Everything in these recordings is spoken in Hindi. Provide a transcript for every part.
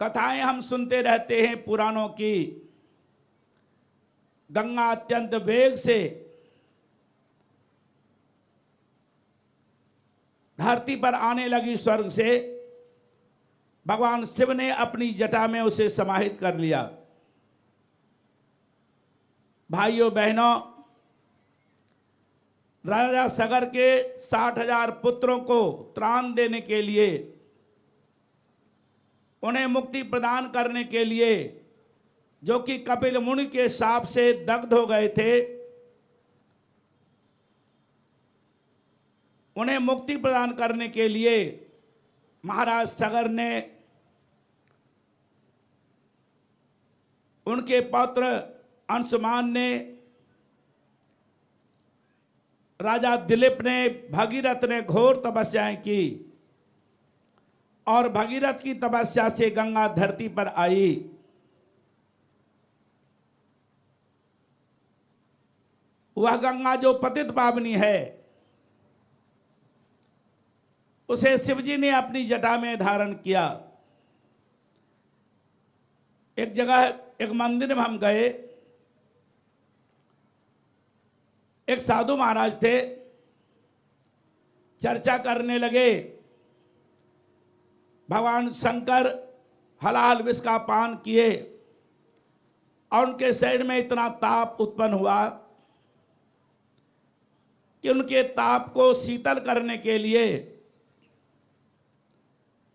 कथाएं हम सुनते रहते हैं पुराणों की। गंगा अत्यंत वेग से धरती पर आने लगी स्वर्ग से। भगवान शिव ने अपनी जटा में उसे समाहित कर लिया। भाइयों बहनों, राजा सगर के 60,000 पुत्रों को त्राण देने के लिए, उन्हें मुक्ति प्रदान करने के लिए, जो कि कपिल मुनि के शाप से दग्ध हो गए थे, उन्हें मुक्ति प्रदान करने के लिए महाराज सगर ने उनके पौत्र अंशुमान ने, राजा दिलीप ने, भगीरथ ने घोर तपस्याएं की और भगीरथ की तपस्या से गंगा धरती पर आई। वह गंगा जो पतित पावनी है, उसे शिवजी ने अपनी जटा में धारण किया। एक जगह एक मंदिर में हम गए, एक साधु महाराज थे, चर्चा करने लगे। भगवान शंकर हलाल विष का पान किए और उनके शरीर में इतना ताप उत्पन्न हुआ कि उनके ताप को शीतल करने के लिए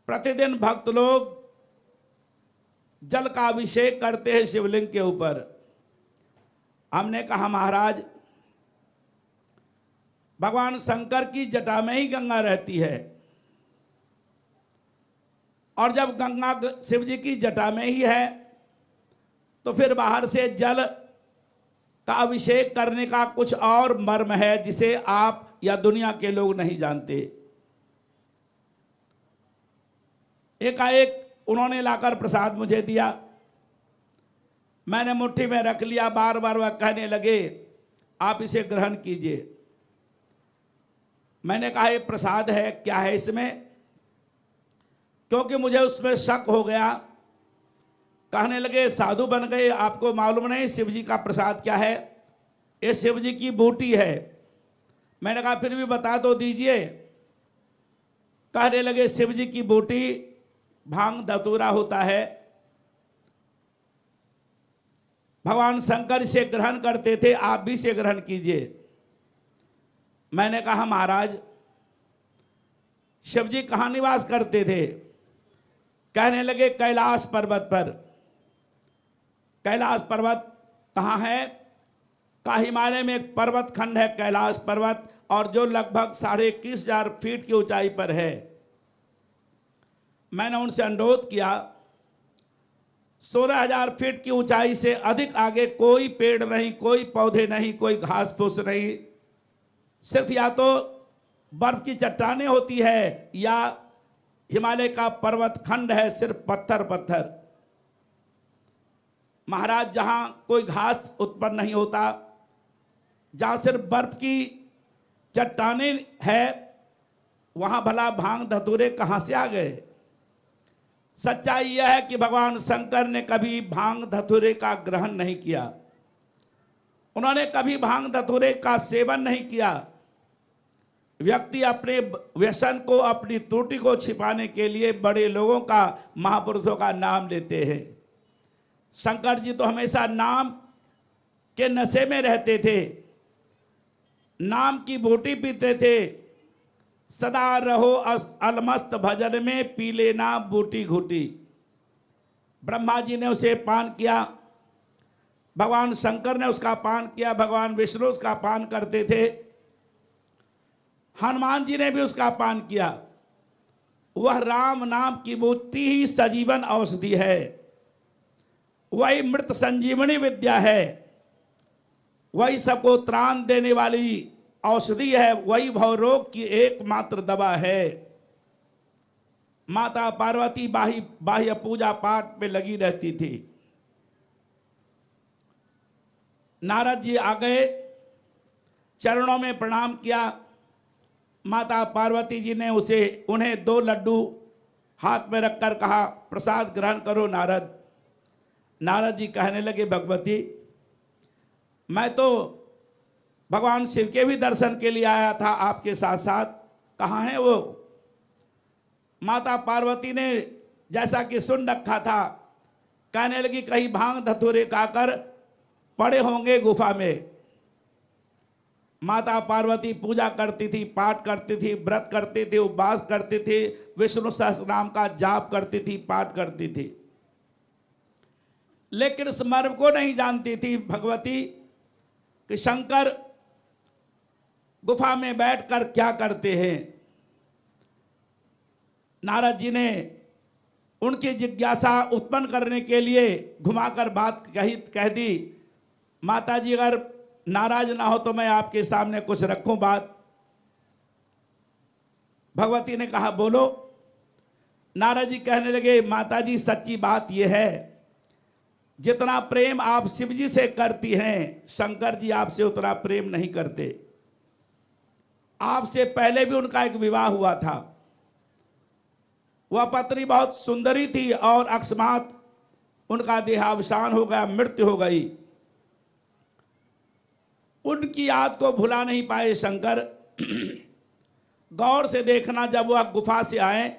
प्रतिदिन भक्त लोग जल का अभिषेक करते हैं शिवलिंग के ऊपर। हमने कहा महाराज, भगवान शंकर की जटा में ही गंगा रहती है, और जब गंगा शिव जी की जटा में ही है तो फिर बाहर से जल का अभिषेक करने का कुछ और मर्म है जिसे आप या दुनिया के लोग नहीं जानते। एकाएक उन्होंने लाकर प्रसाद मुझे दिया, मैंने मुट्ठी में रख लिया। बार बार वह कहने लगे आप इसे ग्रहण कीजिए। मैंने कहा ये प्रसाद है, क्या है इसमें? क्योंकि मुझे उसमें शक हो गया। कहने लगे साधु बन गए, आपको मालूम नहीं शिव जी का प्रसाद क्या है? ये शिव जी की बूटी है। मैंने कहा फिर भी बता दो दीजिए। कहने लगे शिव जी की बूटी भांग धतूरा होता है, भगवान शंकर इसे ग्रहण करते थे, आप भी इसे ग्रहण कीजिए। मैंने कहा महाराज शिव जी कहाँ निवास करते थे? कहने लगे कैलाश पर्वत पर। कैलाश पर्वत कहाँ है? का हिमालय में एक पर्वत खंड है कैलाश पर्वत, और जो लगभग 21,500 फीट की ऊंचाई पर है। मैंने उनसे अनुरोध किया 16,000 फीट की ऊंचाई से अधिक आगे कोई पेड़ नहीं, कोई पौधे नहीं, कोई घास फूस नहीं, सिर्फ या तो बर्फ की चट्टानें होती है या हिमालय का पर्वत खंड है, सिर्फ पत्थर पत्थर। महाराज जहां कोई घास उत्पन्न नहीं होता, जहां सिर्फ बर्फ की चट्टानें है, वहां भला भांग धतूरे कहां से आ गए? सच्चाई यह है कि भगवान शंकर ने कभी भांग धतूरे का ग्रहण नहीं किया, उन्होंने कभी भांग धतूरे का सेवन नहीं किया। व्यक्ति अपने व्यसन को, अपनी त्रुटि को छिपाने के लिए बड़े लोगों का, महापुरुषों का नाम लेते हैं। शंकर जी तो हमेशा नाम के नशे में रहते थे, नाम की बूटी पीते थे। सदा रहो अलमस्त भजन में, पी लेना बूटी घूटी। ब्रह्मा जी ने उसे पान किया, भगवान शंकर ने उसका पान किया, भगवान विष्णु उसका पान करते थे, हनुमान जी ने भी उसका पान किया। वह राम नाम की बूटी ही सजीवन औषधि है, वही मृत संजीवनी विद्या है, वही सबको त्राण देने वाली औषधि है, वही भवरोग की एकमात्र दवा है। माता पार्वती बाह्य पूजा पाठ में लगी रहती थी। नारद जी आ गए, चरणों में प्रणाम किया। माता पार्वती जी ने उन्हें 2 लड्डू हाथ में रखकर कहा, प्रसाद ग्रहण करो नारद। नारद जी कहने लगे, भगवती मैं तो भगवान शिव के भी दर्शन के लिए आया था आपके साथ साथ, कहाँ हैं वो? माता पार्वती ने जैसा कि सुन रखा था, कहने लगी कहीं भांग धतूरे खाकर पड़े होंगे गुफा में। माता पार्वती पूजा करती थी, पाठ करती थी, व्रत करती थी, उपवास करती थी, विष्णु सहस्त्र नाम का जाप करती थी, पाठ करती थी, लेकिन इस मर्म को नहीं जानती थी भगवती कि शंकर गुफा में बैठकर क्या करते हैं। नारद जी ने उनकी जिज्ञासा उत्पन्न करने के लिए घुमाकर बात कह दी, माता जी अगर नाराज ना हो तो मैं आपके सामने कुछ रखूं बात। भगवती ने कहा, बोलो। नारद जी कहने लगे, माता जी सच्ची बात यह है, जितना प्रेम आप शिव जी से करती हैं, शंकर जी आपसे उतना प्रेम नहीं करते। आपसे पहले भी उनका एक विवाह हुआ था, वह पत्नी बहुत सुंदरी थी और अकस्मात उनका देहावसान हो गया, मृत्यु हो गई। उनकी याद को भुला नहीं पाए शंकर। गौर से देखना, जब वह गुफा से आए,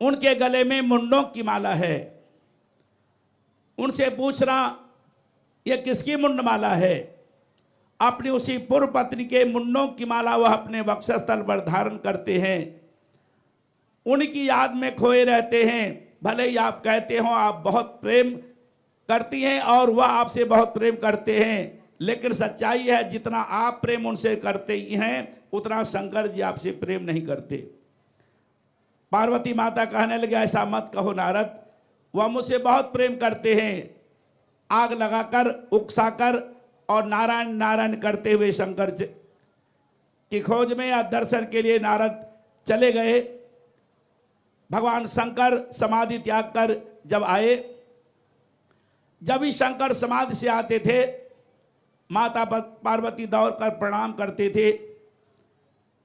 उनके गले में मुंडों की माला है। उनसे पूछना, यह किसकी मुंड माला है? अपनी उसी पूर्व पत्नी के मुंडों की माला वह अपने वक्षस्थल पर धारण करते हैं, उनकी याद में खोए रहते हैं। भले ही आप कहते हो आप बहुत प्रेम करती हैं और वह आपसे बहुत प्रेम करते हैं, लेकिन सच्चाई है जितना आप प्रेम उनसे करते ही हैं उतना शंकर जी आपसे प्रेम नहीं करते। पार्वती माता कहने लगे, ऐसा मत कहो नारद, वह मुझसे बहुत प्रेम करते हैं। आग लगाकर, उकसाकर और नारायण नारायण करते हुए शंकर की खोज में या दर्शन के लिए नारद चले गए। भगवान शंकर समाधि त्याग कर जब आए, जब भी शंकर समाधि से आते थे, माता पार्वती दौड़कर प्रणाम करते थे,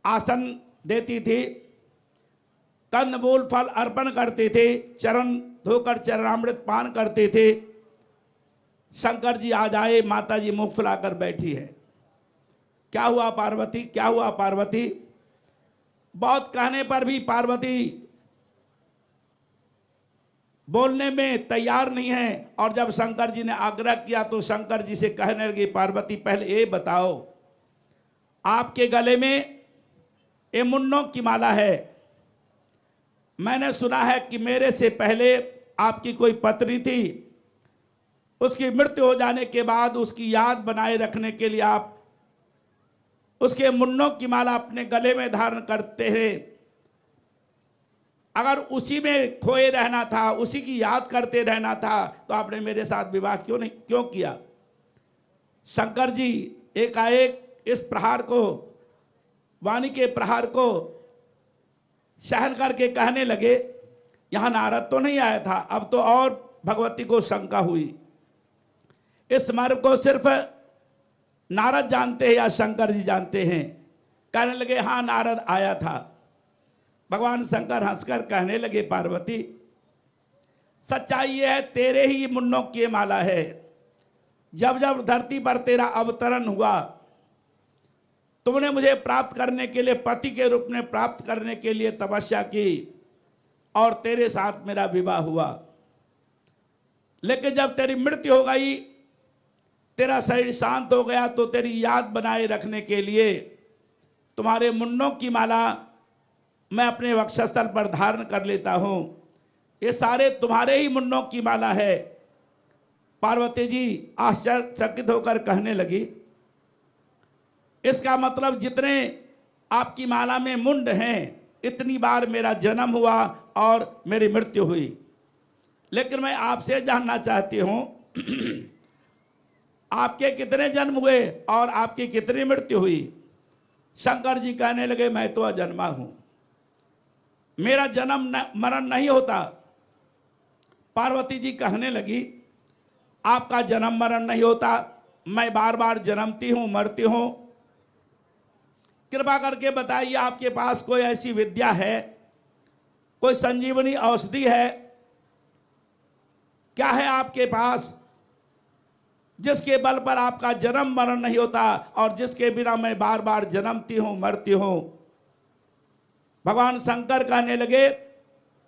आसन देती थी, कंदमूल फल अर्पण करते थे, चरण धोकर चरणामृत पान करते थे। शंकर जी आज आए, माता जी मुख फुलाकर बैठी है। क्या हुआ पार्वती, क्या हुआ पार्वती? बहुत कहने पर भी पार्वती बोलने में तैयार नहीं है। और जब शंकर जी ने आग्रह किया तो शंकर जी से कहने लगे, पार्वती पहले ये बताओ, आपके गले में ये मुन्नों की माला है। मैंने सुना है कि मेरे से पहले आपकी कोई पत्नी थी, उसकी मृत्यु हो जाने के बाद उसकी याद बनाए रखने के लिए आप उसके मुन्नों की माला अपने गले में धारण करते हैं। अगर उसी में खोए रहना था, उसी की याद करते रहना था, तो आपने मेरे साथ विवाह क्यों किया? शंकर जी एकाएक इस प्रहार को, वाणी के प्रहार को सहन करके कहने लगे, यहां नारद तो नहीं आया था। अब तो और भगवती को शंका हुई, इस मर्म को सिर्फ नारद जानते हैं या शंकर जी जानते हैं? कहने लगे, हाँ नारद आया था। भगवान शंकर हंसकर कहने लगे, पार्वती सच्चाई ये है, तेरे ही मुन्नों की माला है। जब जब धरती पर तेरा अवतरण हुआ, तुमने मुझे प्राप्त करने के लिए, पति के रूप में प्राप्त करने के लिए तपस्या की और तेरे साथ मेरा विवाह हुआ। लेकिन जब तेरी मृत्यु हो गई, तेरा शरीर शांत हो गया, तो तेरी याद बनाए रखने के लिए तुम्हारे मुन्नों की माला मैं अपने वक्षस्थल पर धारण कर लेता हूं। ये सारे तुम्हारे ही मुन्नों की माला है। पार्वती जी आश्चर्यचकित होकर कहने लगी, इसका मतलब जितने आपकी माला में मुंड हैं, इतनी बार मेरा जन्म हुआ और मेरी मृत्यु हुई। लेकिन मैं आपसे जानना चाहती हूं, आपके कितने जन्म हुए और आपकी कितनी मृत्यु हुई? शंकर जी कहने लगे, मैं तो अजन्मा हूं, मेरा जन्म मरण नहीं होता। पार्वती जी कहने लगी, आपका जन्म मरण नहीं होता, मैं बार बार जन्मती हूं, मरती हूं। कृपा करके बताइए, आपके पास कोई ऐसी विद्या है, कोई संजीवनी औषधि है? क्या है आपके पास जिसके बल पर आपका जन्म मरण नहीं होता और जिसके बिना मैं बार बार जन्मती हूं मरती हूं? भगवान शंकर कहने लगे,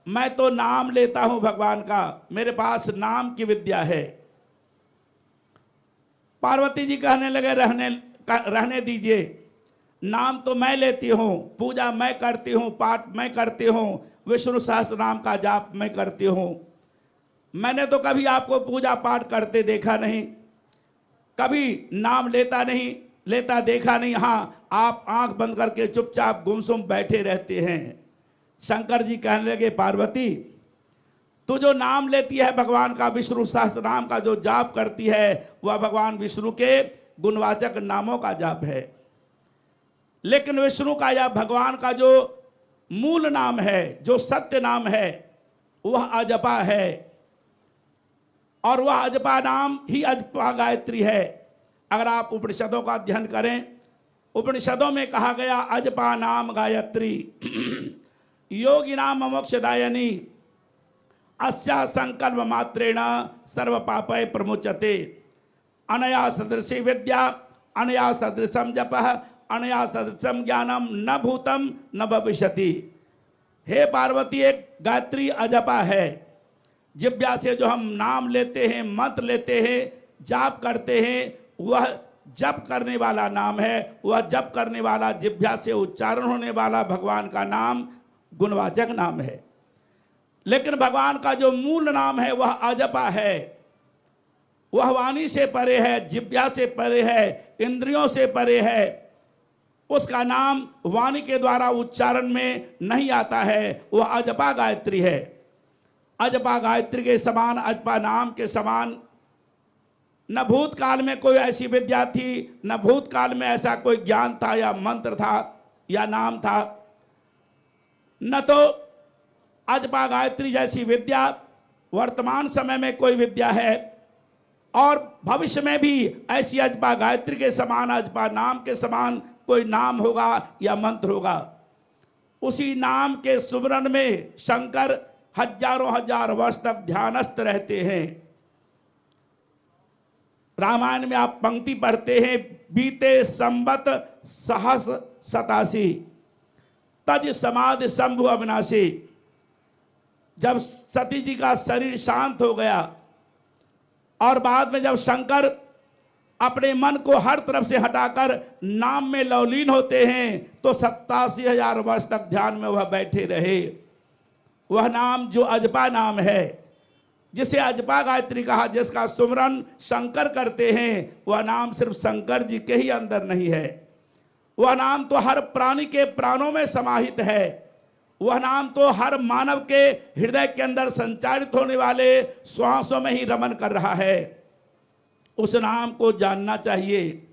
मैं तो नाम लेता हूं भगवान का, मेरे पास नाम की विद्या है। पार्वती जी कहने लगे, रहने दीजिए, नाम तो मैं लेती हूं, पूजा मैं करती हूं, पाठ मैं करती हूं, विष्णु सहस्त्र नाम का जाप मैं करती हूं। मैंने तो कभी आपको पूजा पाठ करते देखा नहीं, कभी नाम लेता देखा नहीं। हाँ, आप आंख बंद करके चुपचाप गुमसुम बैठे रहते हैं। शंकर जी कहने लगे, पार्वती तू जो नाम लेती है भगवान का, विष्णु सहस्त्र नाम का जो जाप करती है, वह भगवान विष्णु के गुणवाचक नामों का जाप है। लेकिन विष्णु का या भगवान का जो मूल नाम है, जो सत्य नाम है, वह अजपा है। और वह अजपा नाम ही अजपा गायत्री है। अगर आप उपनिषदों का अध्ययन करें, उपनिषदों में कहा गया अजपा नाम गायत्री योगी नाम मोक्षदायिनी अस्या संकल्प मात्रेण सर्व पापय प्रमुच्यते अनया सदृशी विद्या अनया सदृशम जपः अनया सदृशम ज्ञानम न भूतम न भविष्यति। हे पार्वती, एक गायत्री अजपा है। जिब्या से जो हम नाम लेते हैं, मंत्र लेते हैं, जाप करते हैं, वह जप करने वाला नाम है। वह जप करने वाला, जिब्या से उच्चारण होने वाला भगवान का नाम गुणवाचक नाम है। लेकिन भगवान का जो मूल नाम है वह अजपा है। वह वाणी से परे है, जिब्या से परे है, इंद्रियों से परे है। उसका नाम वाणी के द्वारा उच्चारण में नहीं आता है, वह अजपा गायत्री है। अजपा गायत्री के समान, अजपा नाम के समान न भूतकाल में कोई ऐसी विद्या थी, न भूतकाल में ऐसा कोई ज्ञान था या मंत्र था या नाम था। न तो अजपा गायत्री जैसी विद्या वर्तमान समय में कोई विद्या है, और भविष्य में भी ऐसी अजपा गायत्री के समान, अजपा नाम के समान कोई नाम होगा या मंत्र होगा। उसी नाम के सुमरन में शंकर हजारों हजार वर्ष तक ध्यानस्थ रहते हैं। रामायण में आप पंक्ति पढ़ते हैं, बीते संवत सहस सतासी तज समाधि शंभु अविनाशी। जब सती जी का शरीर शांत हो गया और बाद में जब शंकर अपने मन को हर तरफ से हटाकर नाम में लवलीन होते हैं, तो 87,000 वर्ष तक ध्यान में वह बैठे रहे। वह नाम जो अजपा नाम है, जिसे अजपा गायत्री कहा, जिसका सुमरन शंकर करते हैं, वह नाम सिर्फ शंकर जी के ही अंदर नहीं है। वह नाम तो हर प्राणी के प्राणों में समाहित है। वह नाम तो हर मानव के हृदय के अंदर संचारित होने वाले श्वासों में ही रमन कर रहा है। उस नाम को जानना चाहिए।